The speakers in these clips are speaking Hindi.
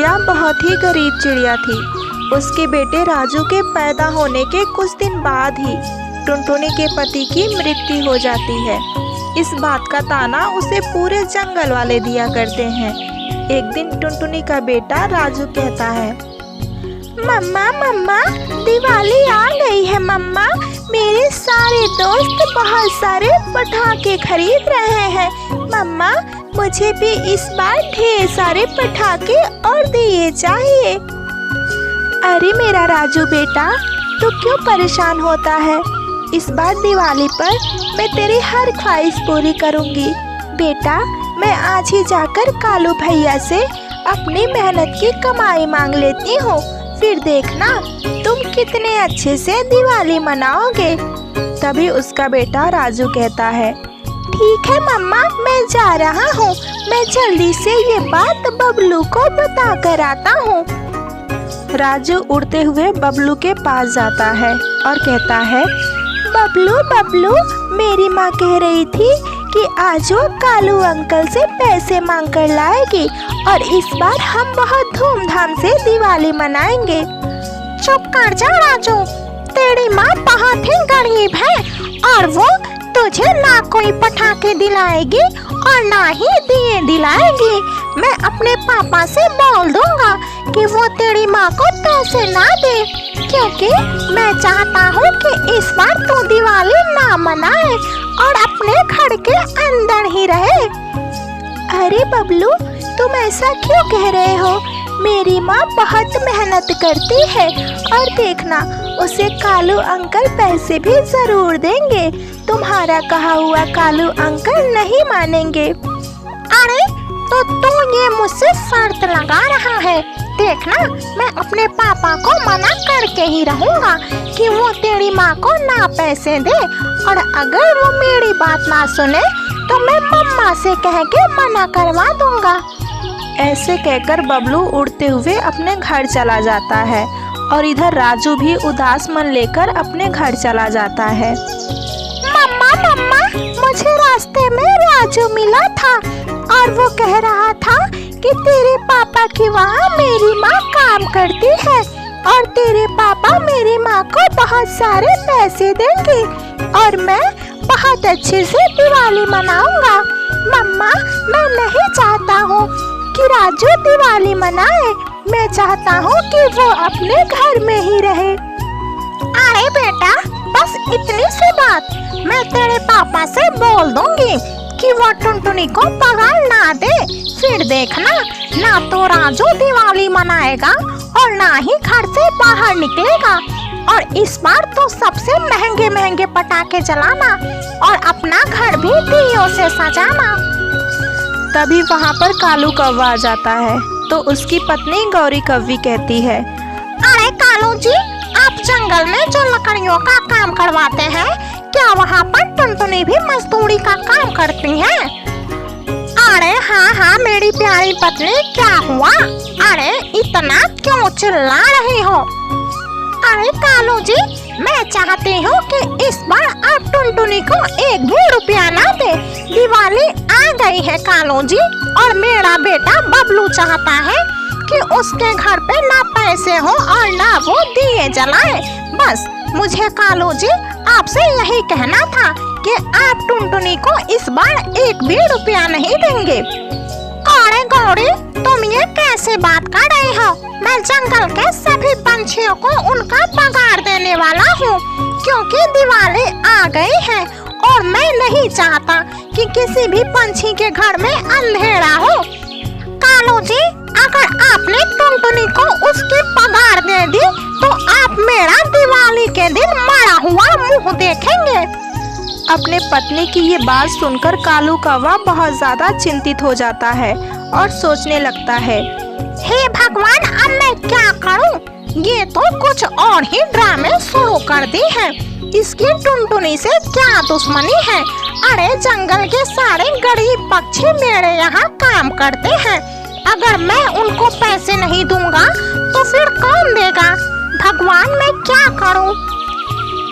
चिड़िया बहुत ही गरीब चिड़िया थी। उसके बेटे राजू के पैदा होने के कुछ दिन बाद ही टुनटुनी के पति की मृत्यु हो जाती है। इस बात का ताना उसे पूरे जंगल वाले दिया करते हैं। एक दिन टुनटुनी का बेटा राजू कहता है, मम्मा मम्मा दिवाली आ गई है मम्मा, मेरे सारे दोस्त बहुत सारे पटाखे खरीद रहे हैं मम्मा, मुझे भी इस बार ढेर सारे पटाखे और दिए चाहिए। अरे मेरा राजू बेटा, तू क्यों परेशान होता है? इस बार दिवाली पर मैं तेरी हर ख्वाहिश पूरी करूंगी। बेटा, मैं आज ही जाकर कालू भैया से अपनी मेहनत की कमाई मांग लेती हूँ, फिर देखना तुम कितने अच्छे से दिवाली मनाओगे। तभी उसका बेटा राजू कहता है, ठीक है मम्मा, मैं जा रहा हूँ, मैं जल्दी से ये बात बबलू को बता कर आता हूँ। राजू उड़ते हुए बबलू के पास जाता है और कहता है, बबलू बबलू, मेरी माँ कह रही थी कि आज वो कालू अंकल से पैसे मांग कर लाएगी और इस बार हम बहुत धूमधाम से दिवाली मनाएंगे। चुप कर जा राजू, तेरी माँ बहुत ही गरीब है और वो तुझे ना कोई पटाखे दिलाएगी और ना ही दिए दिलाएगी। मैं अपने पापा से बोल दूंगा कि वो तेरी माँ को पैसे ना दे, क्योंकि मैं चाहता हूँ कि इस बार तू दिवाली ना मनाए और अपने घर के अंदर ही रहे। अरे बबलू, तुम ऐसा क्यों कह रहे हो? मेरी माँ बहुत मेहनत करती है और देखना उसे कालू अंकल पैसे भी जरूर देंगे। तुम्हारा कहा हुआ कालू अंकल नहीं मानेंगे। अरे तो तू ये मुझसे शर्त लगा रहा है? देखना मैं अपने पापा को मना करके ही रहूँगा कि वो तेरी माँ को ना पैसे दे, और अगर वो मेरी बात ना सुने तो मैं मम्मा से कह के मना करवा दूंगा। ऐसे कहकर बबलू उड़ते हुए अपने घर चला जाता है और इधर राजू भी उदास मन लेकर अपने घर चला जाता है। मम्मा मम्मा, मुझे रास्ते में राजू मिला था और वो कह रहा था कि तेरे पापा की वहाँ मेरी माँ काम करती है और तेरे पापा मेरी माँ को बहुत सारे पैसे देंगे और मैं बहुत अच्छे से दिवाली मनाऊंगा। मम्मा, मैं नहीं चाहता हूँ कि राजू दिवाली मनाए, मैं चाहता हूँ कि वो अपने घर में ही रहे। अरे बेटा, बस इतनी सी बात, मैं तेरे पापा से बोल दूंगी कि वो टुनटुनी को पगार ना दे, फिर देखना ना तो राजू दिवाली मनाएगा और ना ही घर से बाहर निकलेगा। और इस बार तो सबसे महंगे महंगे पटाखे जलाना और अपना घर भी दियों से सजाना। तभी वहाँ पर कालू कौवा आ जाता है तो उसकी पत्नी गौरी कौवी कहती है, अरे कालू जी, आप जंगल में जो लकड़ियों का काम करवाते हैं, क्या वहाँ पर टुनटुनी भी मजदूरी का काम करती हैं? अरे हाँ हाँ मेरी प्यारी पत्नी, क्या हुआ? अरे इतना क्यों चिल्ला रही हो? अरे कालू जी, मैं चाहती हूँ कि इस बार आप टुनटुनी को एक भी रुपया ना दे। दिवाली आ गई है कालू जी, और मेरा बेटा बबलू चाहता है कि उसके घर पे ना पैसे हो और ना वो दिए जलाए। बस मुझे कालू जी आपसे यही कहना था कि आप टुनटुनी को इस बार एक भी रुपया नहीं देंगे। अरे गौरी, तुम ये कैसे बात कर रही हो? मैं जंगल के सभी पंछियों को उनका पगार देने वाला हूँ, क्योंकि दिवाली आ गई है और मैं नहीं चाहता कि किसी भी पंछी के घर में अंधेरा हो। कालू जी, अगर आपने टुनटुनी को उसकी पगार दे दी तो आप मेरा दिवाली के दिन मरा हुआ मुंह देखेंगे। अपने पत्नी की ये बात सुनकर कालू कौवा बहुत ज्यादा चिंतित हो जाता है और सोचने लगता है, हे भगवान, अब मैं क्या करूं? ये तो कुछ और ही ड्रामे शुरू कर दी है। इसकी टुनटुनी से क्या दुश्मनी है? अरे जंगल के सारे गरीब पक्षी मेरे यहाँ काम करते हैं, अगर मैं उनको पैसे नहीं दूंगा तो फिर कौन देगा? भगवान, मैं क्या करूं?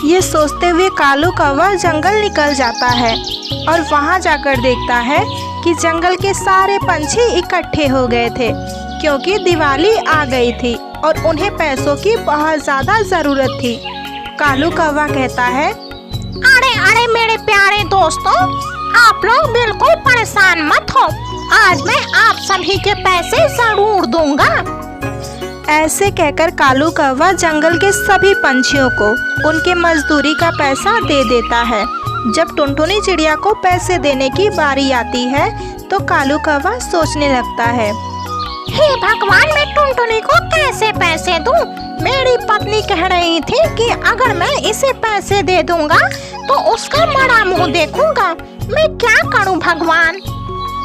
ये सोचते हुए कालू कौवा जंगल निकल जाता है और वहाँ जाकर देखता है कि जंगल के सारे पंछी इकट्ठे हो गए थे, क्योंकि दिवाली आ गई थी और उन्हें पैसों की बहुत ज्यादा जरूरत थी। कालू कौवा कहता है, अरे अरे मेरे प्यारे दोस्तों, आप लोग बिल्कुल परेशान मत हो, आज मैं आप सभी के पैसे जरूर दूंगा। ऐसे कहकर कालू कौवा जंगल के सभी पंछियों को उनके मजदूरी का पैसा दे देता है। जब टुनटुनी चिड़िया को पैसे देने की बारी आती है तो कालू कौवा सोचने लगता है, हे भगवान, मैं टुनटुनी को कैसे पैसे दूं? मेरी पत्नी कह रही थी कि अगर मैं इसे पैसे दे दूंगा तो उसका बड़ा मुंह देखूंगा। मैं क्या करूं भगवान?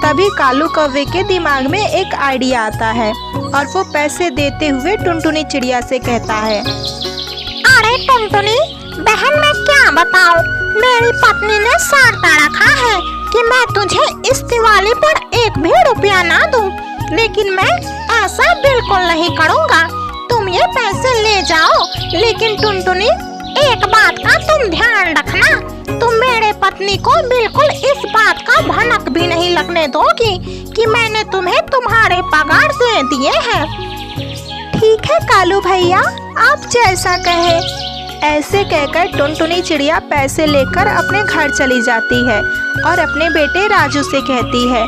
तभी कालू कौवे के दिमाग में एक आइडिया आता है और वो पैसे देते हुए टुनटुनी चिड़िया से कहता है, अरे टुनटुनी बहन, मैं क्या बताऊं, मेरी पत्नी ने शर्त रखा है कि मैं तुझे इस दिवाली पर एक भी रुपया ना दूं, लेकिन मैं ऐसा बिल्कुल नहीं करूंगा। तुम ये पैसे ले जाओ, लेकिन टुनटुनी एक बात का तुम ध्यान रखना, तुम मेरे पत्नी को बिल्कुल इस बात का भनक भी नहीं लगने दोगी कि मैंने तुम्हें तुम्हारे पगार दे दिए हैं। ठीक है कालू भैया, आप जैसा कहे। ऐसे कहकर टुनटुनी चिड़िया पैसे लेकर अपने घर चली जाती है और अपने बेटे राजू से कहती है,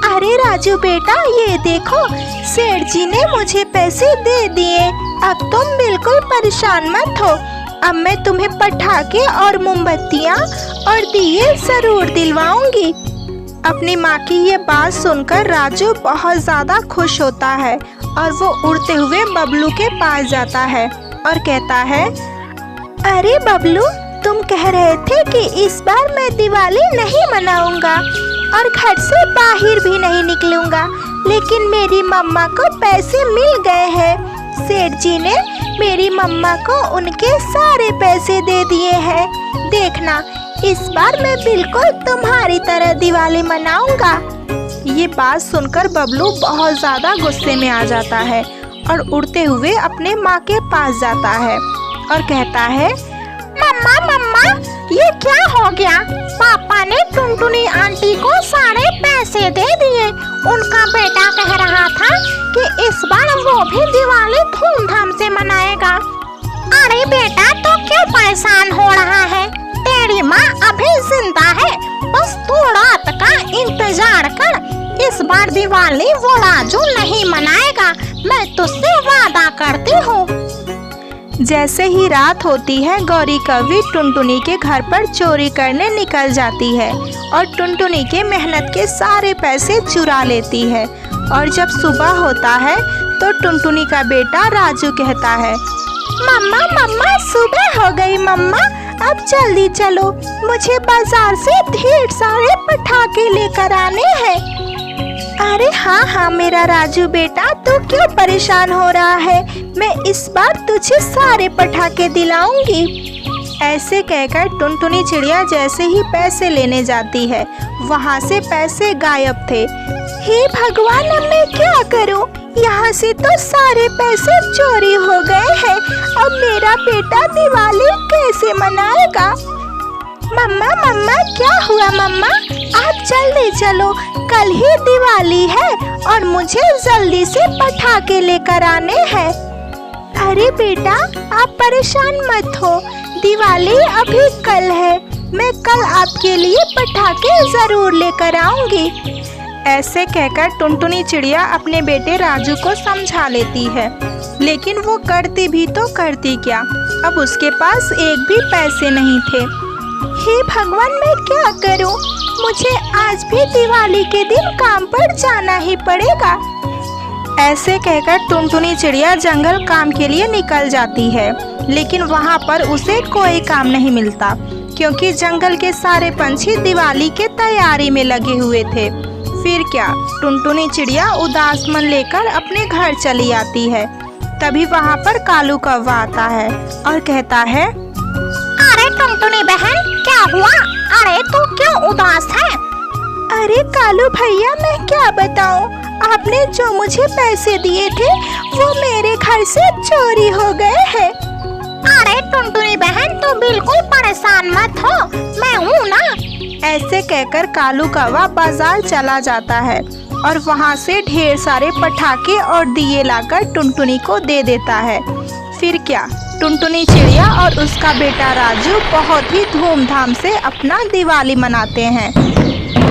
अरे राजू बेटा, ये देखो सेठ जी ने मुझे पैसे दे दिए, अब तुम बिल्कुल परेशान मत हो। अब मैं तुम्हें पटाखे और मोमबत्तियाँ और दिए जरूर दिलवाऊंगी। अपनी माँ की ये बात सुनकर राजू बहुत ज्यादा खुश होता है और वो उड़ते हुए बबलू के पास जाता है और कहता है, अरे बबलू, तुम कह रहे थे कि इस बार मैं दिवाली नहीं मनाऊंगा और घर से बाहर भी नहीं निकलूंगा, लेकिन मेरी मम्मा को पैसे मिल गए हैं। सेठ जी ने मेरी मम्मा को उनके सारे पैसे दे दिए हैं। देखना, इस बार मैं बिल्कुल तुम्हारी तरह दिवाली मनाऊंगा। ये बात सुनकर बबलू बहुत ज्यादा गुस्से में आ जाता है और उड़ते हुए अपने माँ के पास जाता है और कहता है, मम्मा मम्मा, ये क्या हो गया? पापा ने टुनटुनी आंटी को सारे पैसे दे दिए। उनका बेटा कह रहा था कि इस बार वो भी दिवाली धूमधाम से मनाएगा। अरे बेटा, तो क्यों परेशान हो रहा है? तेरी माँ अभी जिंदा है, बस तू रात का इंतजार कर। इस बार दिवाली वो राजू नहीं मनाएगा, मैं तुझसे वादा करती हूँ। जैसे ही रात होती है, गौरी कौवी टुनटुनी के घर पर चोरी करने निकल जाती है और टुनटुनी के मेहनत के सारे पैसे चुरा लेती है। और जब सुबह होता है तो टुनटुनी का बेटा राजू कहता है, मम्मा मम्मा, सुबह हो गई मम्मा, अब जल्दी चलो, मुझे बाजार से ढेर सारे पटाखे लेकर आने हैं। अरे हाँ हाँ मेरा राजू बेटा, तू क्यों परेशान हो रहा है? मैं इस बार तुझे सारे पटाखे दिलाऊंगी। ऐसे कहकर टुनटुनी चिड़िया जैसे ही पैसे लेने जाती है, वहाँ से पैसे गायब थे। हे भगवान, अब मैं क्या करूँ? यहाँ से तो सारे पैसे चोरी हो गए हैं। अब मेरा बेटा दिवाली कैसे मनाएगा? मम्मा मम्मा, क्या हुआ मम्मा? आप जल्दी चलो, कल ही दिवाली है और मुझे जल्दी से पटाखे लेकर आने हैं। अरे बेटा, आप परेशान मत हो, दिवाली अभी कल है, मैं कल आपके लिए पटाखे जरूर लेकर आऊंगी। ऐसे कहकर टुनटुनी चिड़िया अपने बेटे राजू को समझा लेती है, लेकिन वो करती भी तो करती क्या, अब उसके पास एक भी पैसे नहीं थे। हे भगवान, मैं क्या करूं? मुझे आज भी दिवाली के दिन काम पर जाना ही पड़ेगा। ऐसे कहकर टुनटुनी चिड़िया जंगल काम के लिए निकल जाती है, लेकिन वहाँ पर उसे कोई काम नहीं मिलता, क्योंकि जंगल के सारे पंछी दिवाली के तैयारी में लगे हुए थे। फिर क्या, टुनटुनी चिड़िया उदास मन लेकर अपने घर चली आती है। तभी वहाँ पर कालू कौवा आता है और कहता है, अरे टुनटुनी बहन, क्या हुआ? अरे तू क्यों उदास है? अरे कालू भैया, मैं क्या बताऊं, आपने जो मुझे पैसे दिए थे वो मेरे घर से चोरी हो गए हैं। अरे टुनटुनी बहन, तू बिल्कुल परेशान मत हो, मैं हूँ ना। ऐसे कहकर कालू कौवा बाजार चला जाता है और वहाँ से ढेर सारे पटाखे और दिए लाकर टुनटुनी को दे देता है। फिर क्या, टुनटुनी चिड़िया और उसका बेटा राजू बहुत ही धूमधाम से अपना दिवाली मनाते हैं।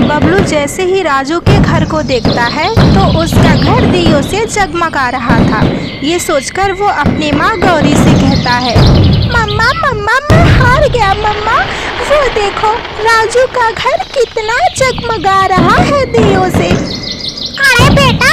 बबलू जैसे ही राजू के घर को देखता है तो उसका घर दियों से जगमगा रहा था। ये सोचकर वो अपनी माँ गौरी से कहता है, मम्मा मम्मा मैं हार गया मम्मा, वो देखो राजू का घर कितना जगमगा रहा है दियों से। अरे बेटा